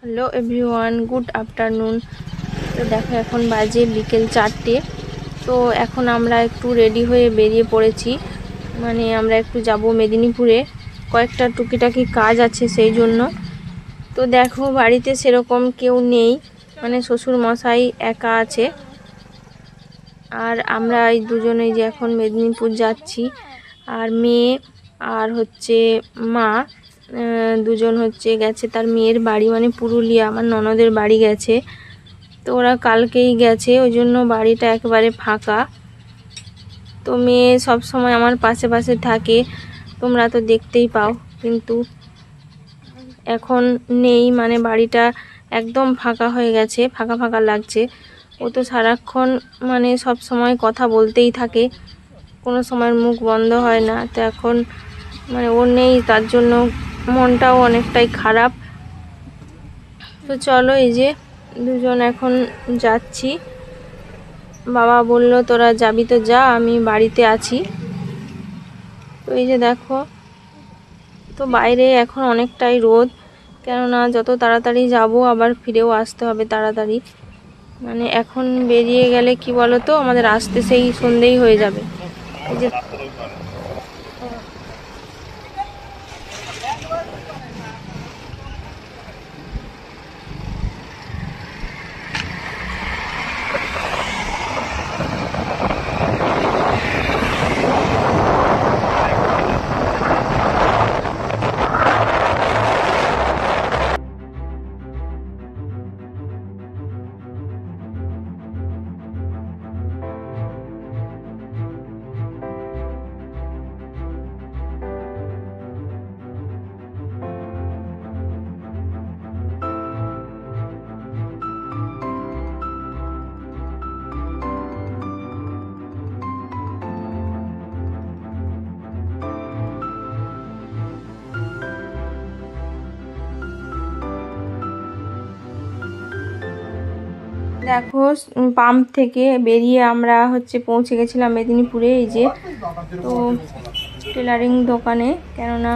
Hello everyone, good afternoon. তো দেখো এখন বাজে বিকেল 4টে। তো এখন আমরা একটু রেডি হয়ে বেরিয়ে পড়েছি, মানে আমরা একটু যাব মেদিনীপুরে, কয়েকটা টুকিটাকি কাজ আছে সেই জন্য। তো দেখো বাড়িতে সেরকম কেউ নেই, মানে শ্বশুর মশাই একা আছে, আর আমরা এই দুজনেই যে এখন মেদিনীপুর যাচ্ছি। আর মেয়ে আর হচ্ছে মা দুজন হচ্ছে গেছে তার মেয়ের বাড়ি, মানে পুরুলিয়া, আমার ননদের বাড়ি গেছে। তো ওরা কালকেই গেছে, ওই জন্য বাড়িটা একেবারে ফাঁকা। তো মেয়ে সব সময় আমার পাশে পাশে থাকে, তোমরা তো দেখতেই পাও, কিন্তু এখন নেই, মানে বাড়িটা একদম ফাঁকা হয়ে গেছে, ফাঁকা ফাঁকা লাগছে। ও তো সারাক্ষণ মানে সব সময় কথা বলতেই থাকে, কোনো সময় মুখ বন্ধ হয় না। তো এখন মানে ও নেই, তার জন্য মনটাও অনেকটাই খারাপ। তো চলো, এই যে দুজন এখন যাচ্ছি। বাবা বলল তোরা যাবি তো যা, আমি বাড়িতে আছি। তো এই যে দেখো, তো বাইরে এখন অনেকটাই রোদ, কেননা যত তাড়াতাড়ি যাব আবার ফিরেও আসতে হবে তাড়াতাড়ি। মানে এখন বেরিয়ে গেলে কি বলো তো, আমাদের আসতে সেই সন্ধ্যেই হয়ে যাবে। এই যে দেখো, পাম্প থেকে বেরিয়ে আমরা হচ্ছে পৌঁছে গেছিলাম মেদিনীপুরে। এই যে, তো টেলারিং দোকানে, কেননা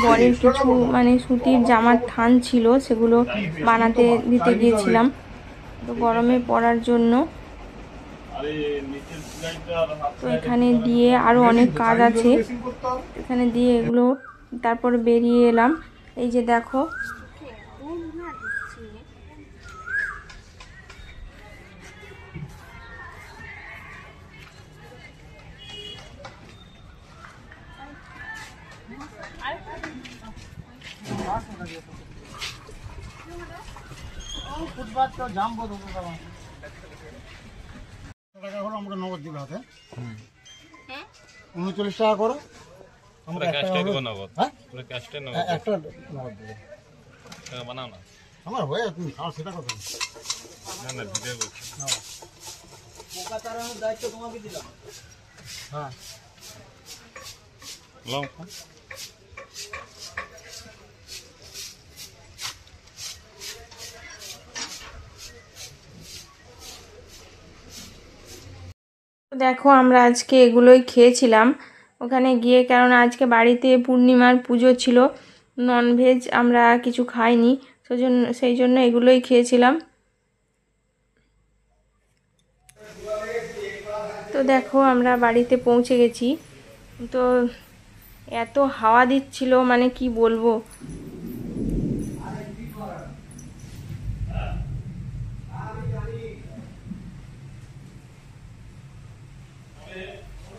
বরের কিছু মানে সুতির জামার থান ছিল, সেগুলো বানাতে দিতে গিয়েছিলাম, তো গরমে পরার জন্য। তো এখানে দিয়ে আরও অনেক কাজ আছে, এখানে দিয়ে এগুলো তারপর বেরিয়ে এলাম। এই যে দেখো, টাকা হলো আমাকে নগদ দিবে হাতে। 39 টাকা করো, আমরা একটা নগদ, হ্যাঁ একটা নগদ দিবে। টাকা বানাও না, আমার হয়ে তুমি খাও, সেটা কথা না। না ভিডিও করছি, পোকা তাড়ানোর দায়িত্ব তোমাকে দিলাম। হ্যাঁ লও। দেখো আমরা আজকে এগুলোই খেয়েছিলাম ওখানে গিয়ে, কেননা আজকে বাড়িতে পূর্ণিমার পুজো ছিল, ননভেজ আমরা কিছু খাইনি, সেই জন্য এগুলোই খেয়েছিলাম। তো দেখো আমরা বাড়িতে পৌঁছে গেছি। তো এত হাওয়া দিচ্ছিল, মানে কি বলবো।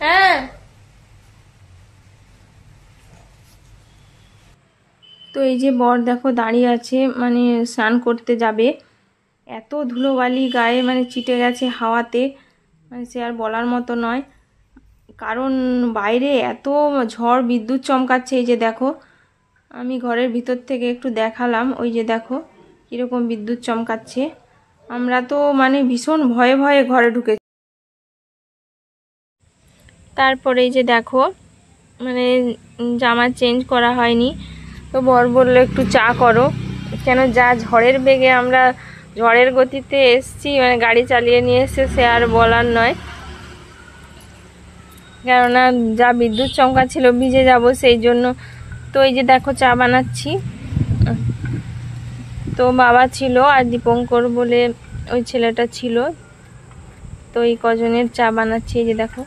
হ্যাঁ, তো এই যে বর দেখো দাঁড়িয়ে আছে, মানে স্নান করতে যাবে। এত ধুলোবালি গায়ে মানে চিটে গেছে হাওয়াতে, মানে সে আর বলার মতো নয়। কারণ বাইরে এত ঝড় বিদ্যুৎ চমকাচ্ছে। এই যে দেখো, আমি ঘরের ভিতর থেকে একটু দেখালাম, ওই যে দেখো কীরকম বিদ্যুৎ চমকাচ্ছে। আমরা তো মানে ভীষণ ভয়ে ভয়ে ঘরে ঢুকে। তারপরে এই যে দেখো, মানে জামা চেঞ্জ করা হয়নি, তো বর বললো একটু চা করো, কেন যা ঝড়ের বেগে আমরা ঝড়ের গতিতে এসছি, মানে গাড়ি চালিয়ে নিয়ে এসছে, সে আর বলার নয়। কেননা যা বিদ্যুৎ চমকা ছিল, ভিজে যাব সেই জন্য। তো এই যে দেখো চা বানাচ্ছি। তো বাবা ছিল আর দীপঙ্কর বলে ওই ছেলেটা ছিল। তো এই কজনের চা বানাচ্ছি, এই যে দেখো।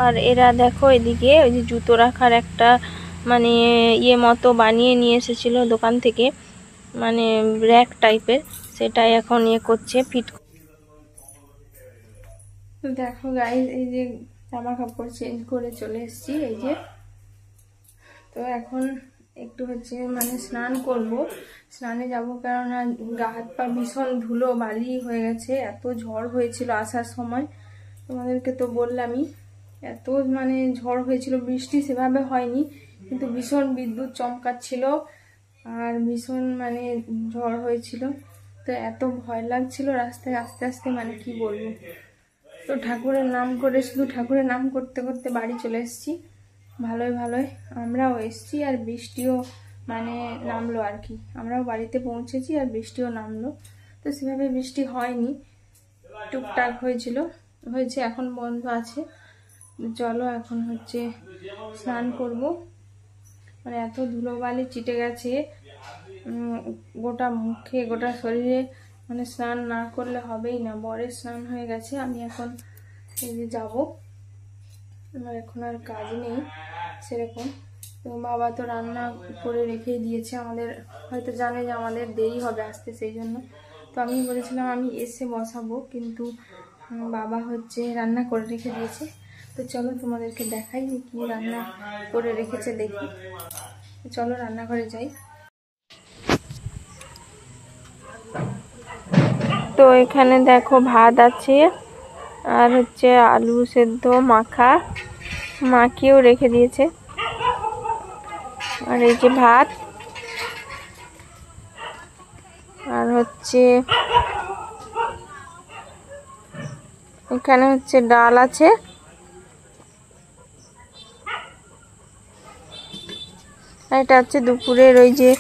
আর এরা দেখো এদিকে ওই যে জুতো রাখার একটা মানে ইয়ে মতো বানিয়ে নিয়ে এসেছিল দোকান থেকে, মানে র্যাক টাইপের, সেটাই এখন ইয়ে করছে, ফিট। তো দেখো গাইস, এই যে জামা কাপড় চেঞ্জ করে চলে এসেছি, এই যে। তো এখন একটু হচ্ছে মানে স্নান করব, স্নানে যাব, কেননা গা হাত পা ভীষণ ধুলো বালি হয়ে গেছে। এত ঝড় হয়েছিল আসার সময়, তোমাদেরকে তো বললামই, এত মানে ঝড় হয়েছিল। বৃষ্টি সেভাবে হয়নি, কিন্তু ভীষণ বিদ্যুৎ চমকাচ্ছিল আর ভীষণ মানে ঝড় হয়েছিল। তো এত ভয় লাগছিল রাস্তায় আস্তে আস্তে, মানে কি বলবো। তো ঠাকুরের নাম করে, শুধু ঠাকুরের নাম করতে করতে বাড়ি চলে এসেছি। ভালোই ভালোই আমরাও এসেছি, আর বৃষ্টিও মানে নামলো আর কি। আমরাও বাড়িতে পৌঁছেছি আর বৃষ্টিও নামলো। তো সেভাবে বৃষ্টি হয়নি, টুকটাক হয়েছে, এখন বন্ধ আছে। চলো এখন হচ্ছে স্নান করব। মানে এত ধুলোবালি চিটে গেছে গোটা মুখে, গোটা শরীরে, মানে স্নান না করলে হবেই না। বরের স্নান হয়ে গেছে, আমি এখন এই যে যাবো, আমার এখন আর কাজ নেই সেরকম। তো বাবা তো রান্না করে রেখেই দিয়েছে, আমাদের হয়তো জানে যে আমাদের দেরি হবে আসতে, সেই জন্য। তো আমি বলেছিলাম আমি এসে বসাবো, কিন্তু বাবা হচ্ছে রান্না করে রেখে দিয়েছে। তো চলো তোমাদেরকে দেখাই যে কি রান্না করে রেখেছে, দেখি। চলো রান্নাঘরে যাই। তো এখানে দেখো ভাত আছে, আর হচ্ছে আলু সেদ্ধ মাখা, মাখিয়েও রেখে দিয়েছে। আর এই যে ভাত, আর হচ্ছে এখানে হচ্ছে ডাল আছে, আর এটা হচ্ছে দুপুরের ওই যে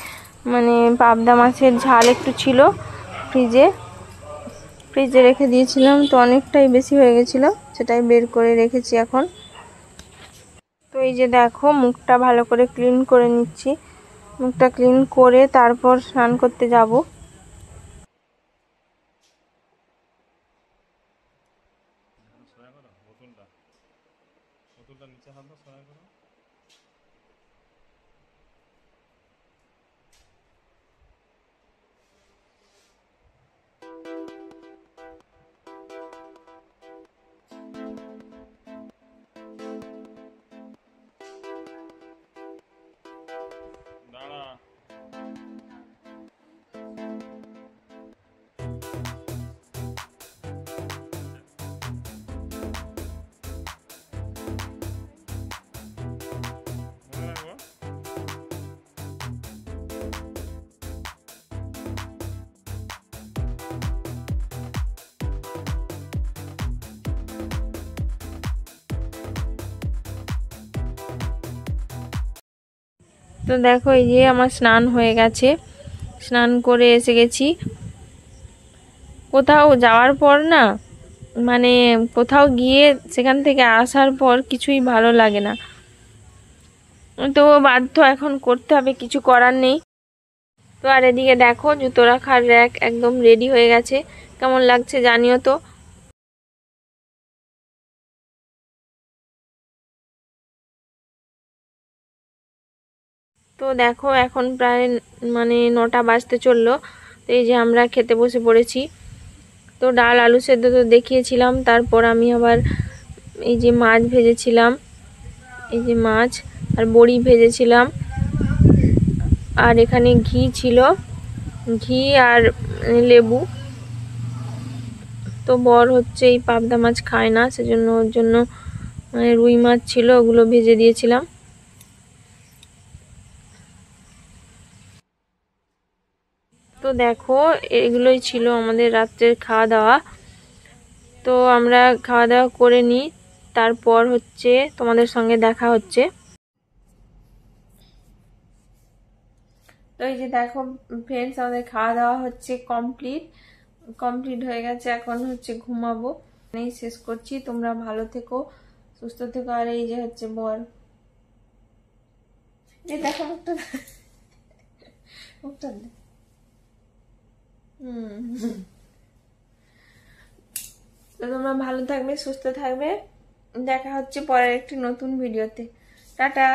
মানে পাবদা মাছের ঝাল একটু ছিল, ফ্রিজে রেখে দিয়েছিলাম, তো অনেকটাই বেশি হয়ে গেছিল, সেটাই বের করে রেখেছি এখন। তো এই যে দেখো মুখটা ভালো করে ক্লিন করে নিচ্ছি, মুখটা ক্লিন করে তারপর স্নান করতে যাব। নিচে হাত দাও, সরাই করো। তো দেখো এই যে আমার স্নান হয়ে গেছে, স্নান করে এসে গেছি। কোথাও যাওয়ার পর না, মানে কোথাও গিয়ে সেখান থেকে আসার পর কিছুই ভালো লাগে না, তো বাধ্য এখন করতে হবে, কিছু করার নেই। তো আর এদিকে দেখো জুতো রাখার র্যাক একদম রেডি হয়ে গেছে, কেমন লাগছে জানিও তো। তো দেখো এখন প্রায় মানে 9টা বাজতে চললো। তো এই যে আমরা খেতে বসে পড়েছি। তো ডাল আলু সেদ্ধ তো দেখিয়েছিলাম, তারপর আমি আবার এই যে মাছ ভেজেছিলাম, এই যে মাছ আর বড়ি ভেজেছিলাম, আর এখানে ঘি ছিল, ঘি আর লেবু। তো বর হচ্ছে এই পাবদা মাছ খায় না, সেজন্য ওর জন্য মানে রুই মাছ ছিল, ওগুলো ভেজে দিয়েছিলাম। তো দেখো এগুলোই ছিল আমাদের রাত্রের খাওয়া দাওয়া। তো আমরা খাওয়া দাওয়া করে নিই, তারপর হচ্ছে তোমাদের সঙ্গে দেখা হচ্ছে। তো এই যে দেখো ফ্রেন্ডস, আমাদের খাওয়া দাওয়া হচ্ছে কমপ্লিট হয়ে গেছে, এখন হচ্ছে ঘুমাবো। এই শেষ করছি, তোমরা ভালো থেকো, সুস্থ থেকো। আর এই যে হচ্ছে বর, এই দেখো মুখটা, মুখটা তো তোমরা ভালো থাকবে, সুস্থ থাকবে। দেখা হচ্ছে পরের একটি নতুন ভিডিওতে। টাটা।